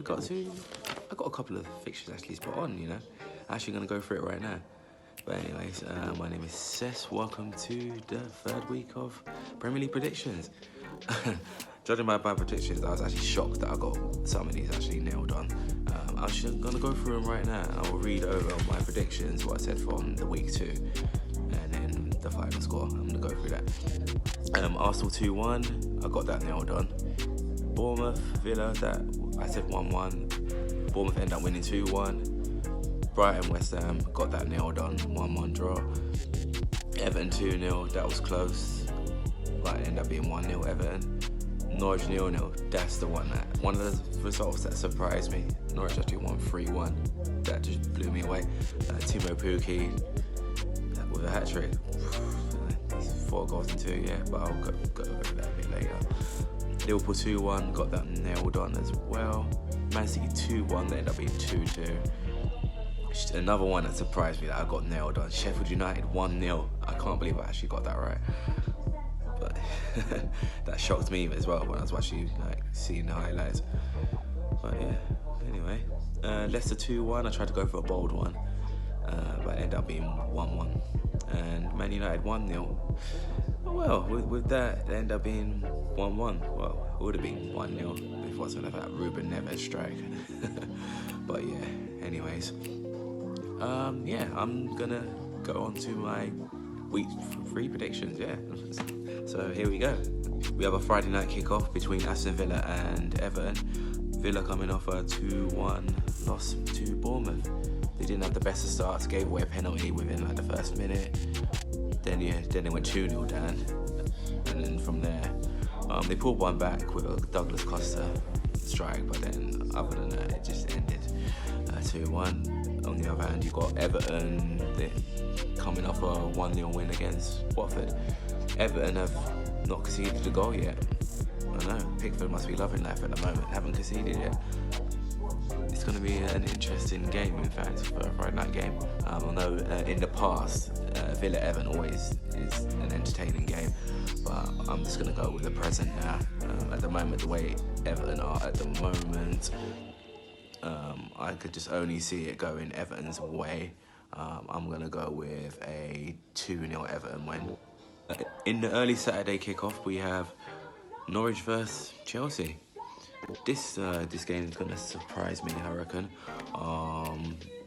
I got a couple of fixtures actually to put on, you know. Actually going to go through it right now. But anyways, my name is Cess. Welcome to the third week of Premier League predictions. Judging by my predictions, I was actually shocked that I got some of these actually nailed on. I'm just going to go through them right now. I will read over my predictions, what I said from the week 2, and then the final score. I'm going to go through that. Arsenal 2-1, I got that nailed on. Bournemouth, Villa, that I said 1-1. Bournemouth ended up winning 2-1. Brighton, West Ham, got that nailed on, 1-1 draw. Everton 2-0, that was close, but it ended up being 1-0 Everton. Norwich 0-0, that's the one of the results that surprised me. Norwich actually won 3-1, that just blew me away. Timo Pukki with a hat-trick, 4 goals in 2, yeah, but I'll go over that a bit later. Liverpool 2-1, got that nailed on as well. Man City 2-1, that ended up being 2-2. Another one that surprised me that I got nailed on. Sheffield United 1-0. I can't believe I actually got that right. But that shocked me as well when I was actually seeing the highlights. But yeah, anyway. Leicester 2-1. I tried to go for a bold one, but it ended up being 1-1. And Man United 1-0. Well, with that, it ended up being 1-1. Well, it would have been 1-0 before some of that Ruben Neves strike. But yeah, anyways. Yeah, I'm gonna go on to my week 3 predictions, yeah. So here we go. We have a Friday night kickoff between Aston Villa and Everton. Villa coming off a 2-1 loss to Bournemouth. They didn't have the best of starts, gave away a penalty within the first minute. Then they went 2-0 down. And then from there, they pulled one back with a Douglas Costa strike, but then other than that, it just ended 2-1. On the other hand, you've got Everton coming off a 1-0 win against Watford. Everton have not conceded a goal yet. I know, Pickford must be loving life at the moment, haven't conceded yet. It's going to be an interesting game, in fact, for a Friday night game. I know in the past, Villa-Everton always is an entertaining game, but I'm just going to go with the present now. At the moment, the way Everton are at the moment, I could just only see it going Everton's way. I'm going to go with a 2-0 Everton win. In the early Saturday kickoff, we have Norwich vs Chelsea. This game is going to surprise me, I reckon.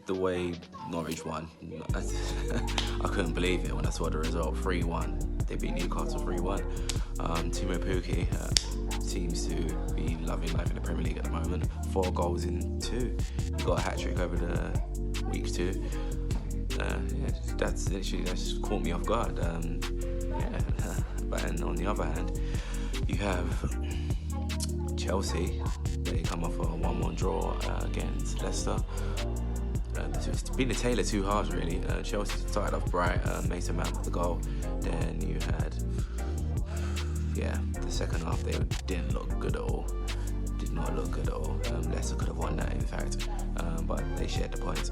The way Norwich won, I couldn't believe it when I saw the result, 3-1. They beat Newcastle 3-1. Timo Pukki seems to be loving life in the Premier League at the moment. 4 goals in 2. He got a hat-trick over the week 2. Yeah, that's caught me off guard. But and on the other hand, you have Chelsea. They come off a 1-1 draw against Leicester. It's been a tale of 2 halves, really. Chelsea started off bright, Mason Mount with the goal. Then you had, the second half they didn't look good at all. Did not look good at all. Leicester could have won that, in fact, but they shared the points.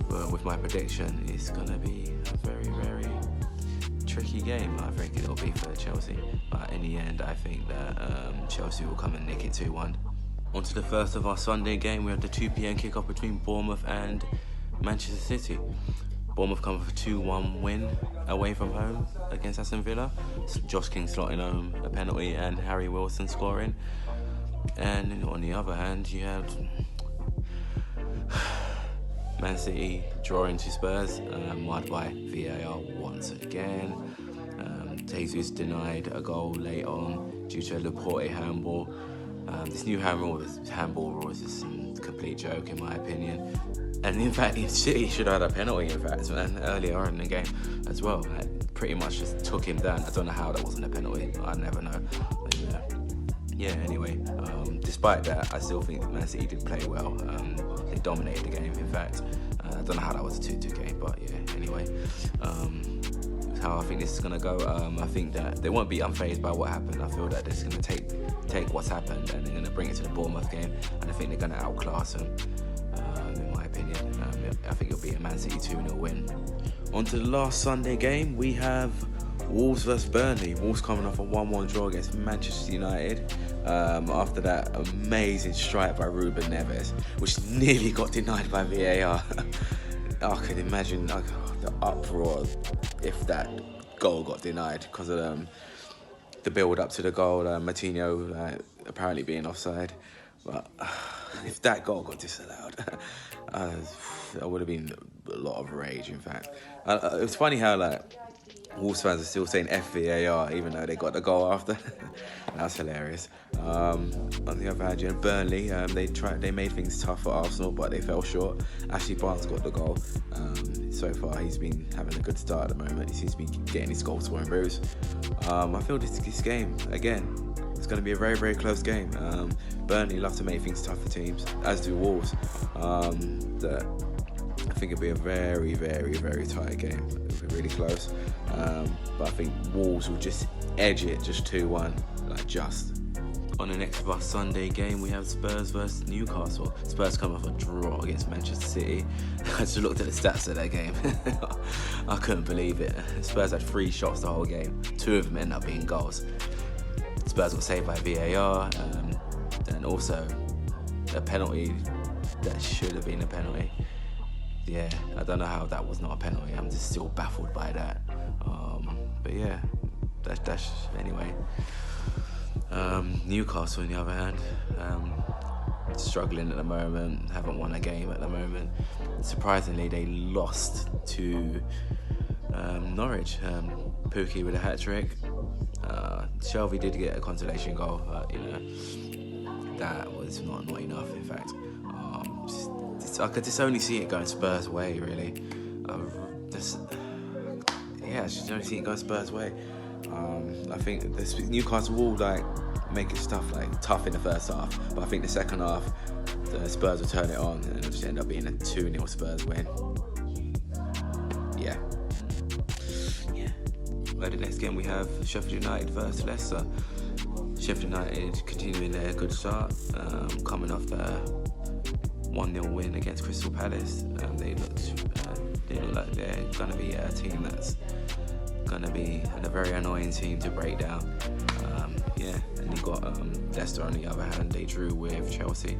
But with my prediction, it's going to be a very, very tricky game. I think it'll be for Chelsea. But in the end, I think that Chelsea will come and nick it 2-1. On to the first of our Sunday game. We have the 2 p.m. kickoff between Bournemouth and Manchester City. Bournemouth come with a 2-1 win away from home against Aston Villa. Josh King slotting home a penalty and Harry Wilson scoring. And on the other hand, you have Man City drawing to Spurs, marred by VAR once again. Jesus denied a goal late on due to a Laporte handball. This new handball rule is just a complete joke, in my opinion. And in fact, City should have had a penalty, in fact, earlier on in the game as well. It pretty much just took him down. I don't know how that wasn't a penalty. I never know. But, anyway, despite that, I still think Man City did play well. They dominated the game, in fact. I don't know how that was a 2-2 game, but yeah, anyway. How I think this is going to go, I think that they won't be unfazed by what happened. I feel that they're just going to take what's happened and they're going to bring it to the Bournemouth game, and I think they're going to outclass them, in my opinion. I think it'll be a Man City 2-0 win. On to the last Sunday game, we have Wolves versus Burnley. Wolves coming off a 1-1 draw against Manchester United. After that amazing strike by Ruben Neves, which nearly got denied by VAR. I can imagine the uproar if that goal got denied because of the build up to the goal. Martinho apparently being offside. But if that goal got disallowed, that would have been a lot of rage, in fact. It's funny how, Wolves fans are still saying FVAR, even though they got the goal after. That's hilarious. On the other hand, Burnley, they made things tough for Arsenal, but they fell short. Ashley Barnes got the goal. So far, he's been having a good start at the moment. He seems to be getting his goal scoring boost. I feel this game, again, it's going to be a very, very close game. Burnley love to make things tough for teams, as do Wolves. I think it'll be a very, very, very tight game. It'll be really close. But I think Wolves will just edge it, just 2-1, just. On the next of our Sunday game, we have Spurs versus Newcastle. Spurs come off a draw against Manchester City. I just looked at the stats of that game. I couldn't believe it. Spurs had 3 shots the whole game. 2 of them ended up being goals. Spurs got saved by VAR, and also a penalty that should have been a penalty. Yeah, I don't know how that was not a penalty. I'm just still baffled by that. But yeah, that's anyway. Newcastle, on the other hand, struggling at the moment, haven't won a game at the moment. Surprisingly, they lost to Norwich. Pookie with a hat-trick. Shelby did get a consolation goal, but that was not enough, in fact. I could just only see it going Spurs' way, really. I just only see it going Spurs' way. I think Newcastle will make it tough in the first half, but I think the second half, the Spurs will turn it on and it'll just end up being a 2-0 Spurs win. Yeah. The next game we have Sheffield United versus Leicester. Sheffield United continuing their good start, coming off the 1-0 win against Crystal Palace. They look like they're going to be a team that's going to be a very annoying team to break down. And you got Leicester on the other hand. They drew with Chelsea.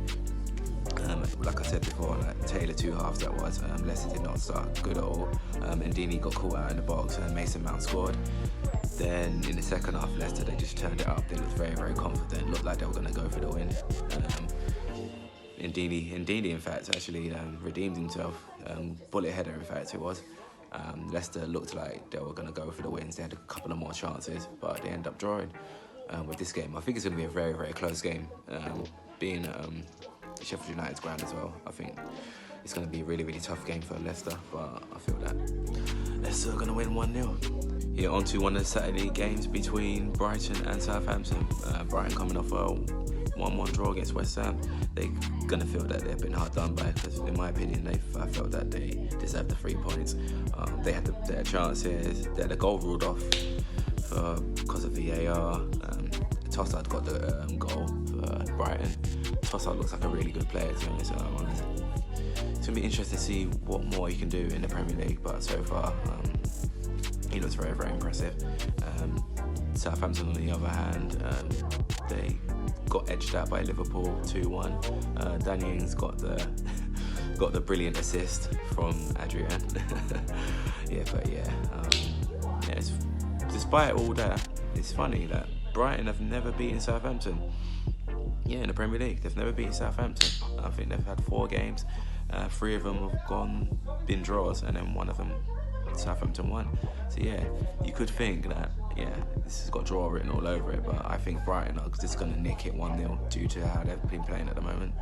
Like I said before, Taylor 2 halves that was. Leicester did not start good at all. Ndini got caught out in the box and Mason Mount scored. Then in the second half, Leicester, they just turned it up. They looked very, very confident. Looked like they were going to go for the win. Ndini, in fact, actually redeemed himself. Bullet header, in fact, it was. Leicester looked like they were going to go for the wins. They had a couple of more chances, but they ended up drawing with this game. I think it's going to be a very, very close game. Being Sheffield United's ground as well, I think it's going to be a really, really tough game for Leicester, but I feel that Leicester are going to win 1-0. Yeah, on to one of the Saturday games between Brighton and Southampton. Brighton coming off a 1-1 draw against West Ham. They're going to feel that they've been hard done by, because in my opinion, I felt that they deserved the 3 points. They had their chances. They had a goal ruled off because of VAR. Tossard got the goal for Brighton. Tossard looks like a really good player, to be honest. It's going to be interesting to see what more he can do in the Premier League, but so far he looks very, very impressive. Southampton, on the other hand, they got edged out by Liverpool 2-1. Danny Ings got the brilliant assist from Adrian. Despite all that, it's funny that Brighton have never beaten Southampton. Yeah, in the Premier League, they've never beaten Southampton. I think they've had 4 games. 3 of them have been draws, and then 1 of them Southampton won. So yeah, you could think that this has got draw written all over it, but I think Brighton are just going to nick it 1-0 due to how they've been playing at the moment.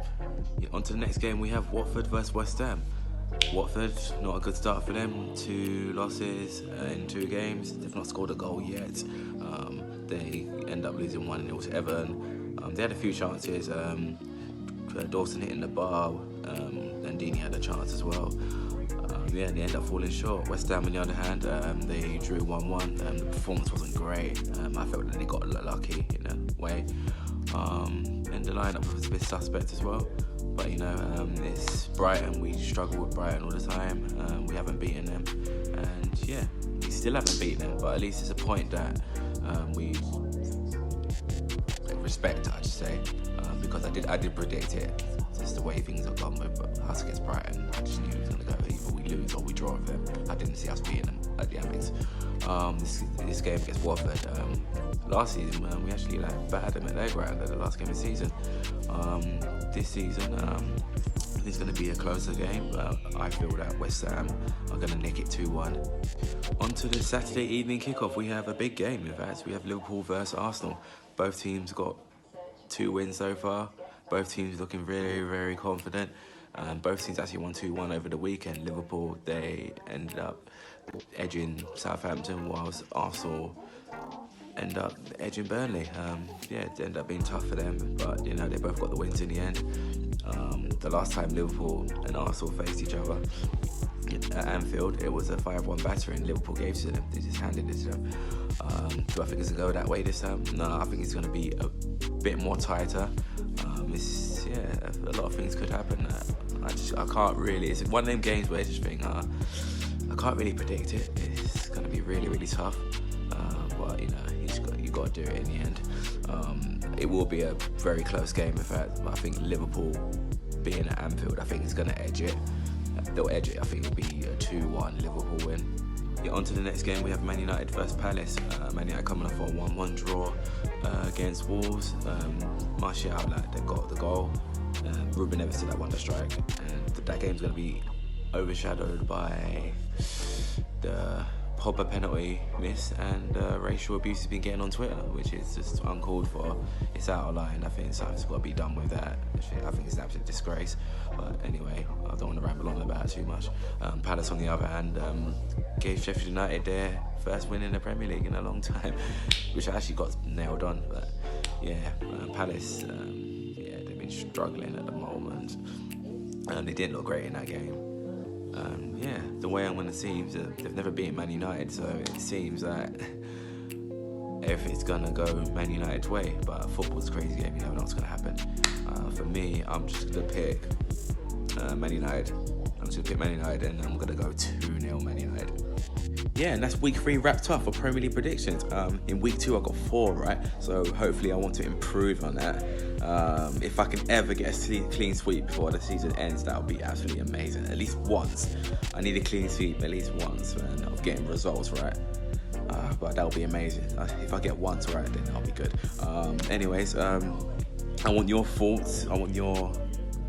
On to the next game, we have Watford versus West Ham. Watford, not a good start for them. 2 losses in 2 games. They've not scored a goal yet. They end up losing 1-0 to Everton. They had a few chances. Dawson hitting the bar. And Dini had a chance as well. They end up falling short. West Ham, on the other hand, they drew 1-1. The performance wasn't great. I felt that they got lucky in a way. And the lineup was a bit suspect as well. But it's Brighton. We struggle with Brighton all the time. We haven't beaten them. And yeah, still haven't beaten them, but at least it's a point that we respect, I'd say, because I did predict it. Just the way things have gone with us against Brighton. I just knew it was going to go either we lose or we draw with them. I didn't see us beating them at the Amex. This game against Watford, last season we actually battered them at their ground at the last game of the season. This season it's going to be a closer game. I feel that West Ham are going to nick it 2-1. On to the Saturday evening kickoff. We have a big game. In fact, we have Liverpool versus Arsenal. Both teams got 2 wins so far. Both teams looking very, very confident. Both teams actually won 2-1 over the weekend. Liverpool, they ended up edging Southampton, whilst Arsenal end up edging Burnley. It ended up being tough for them, but they both got the wins in the end. The last time Liverpool and Arsenal faced each other at Anfield, it was a 5-1 battering Liverpool gave to them. They just handed it to them. Do I think it's going to go that way this time? No, I think it's going to be a bit more tighter. A lot of things could happen. I can't really. It's one of them games where I just think I can't really predict it. It's going to be really, really tough. But you got to do it in the end. It will be a very close game. In fact, I think Liverpool being at Anfield, I think it's going to edge it. They'll edge it. I think it'll be a 2-1 Liverpool win. On to the next game, we have Man United versus Palace. Man United coming off a 1-1 draw against Wolves. Martial, they got the goal. Ruben Neves did that wonder strike. And that game's going to be overshadowed by the Pogba penalty miss and racial abuse has been getting on Twitter, which is just uncalled for. It's out of line. I think something's got to be done with that. I think it's an absolute disgrace. But anyway, I don't want to ramble on about it too much. Palace, on the other hand, gave Sheffield United their first win in the Premier League in a long time, which I actually got nailed on. But Palace, they've been struggling at the moment. They didn't look great in that game. The way I'm going to see, they've never beaten Man United, so it seems that everything's going to go Man United's way. But football's a crazy game, you never know what's going to happen. For me, I'm just going to pick Man United. I'm just going to pick Man United, and I'm going to go 2-0 Man United. And that's week 3 wrapped up for Premier League predictions. In week 2, I got 4 right, so hopefully I want to improve on that. If I can ever get a clean sweep before the season ends, that would be absolutely amazing. At least once. I need a clean sweep at least once, man, of getting results right. But that would be amazing. If I get once right, then I'll be good. I want your thoughts. I want your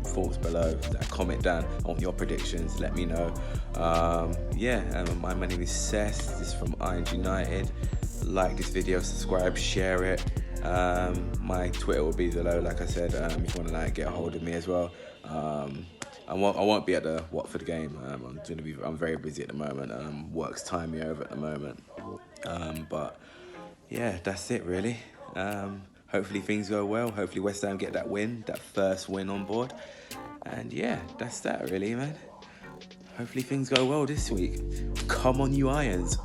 thoughts below. Comment down. I want your predictions. Let me know. My name is Seth. This is from ING United. Like this video, subscribe, share it. My Twitter will be below, like I said, if you want to get a hold of me as well. I won't be at the Watford game. I'm very busy at the moment. Work's time me over at the moment. That's it really. Hopefully things go well. Hopefully West Ham get that win, that first win on board. And that's that really, man. Hopefully things go well this week. Come on, you Irons.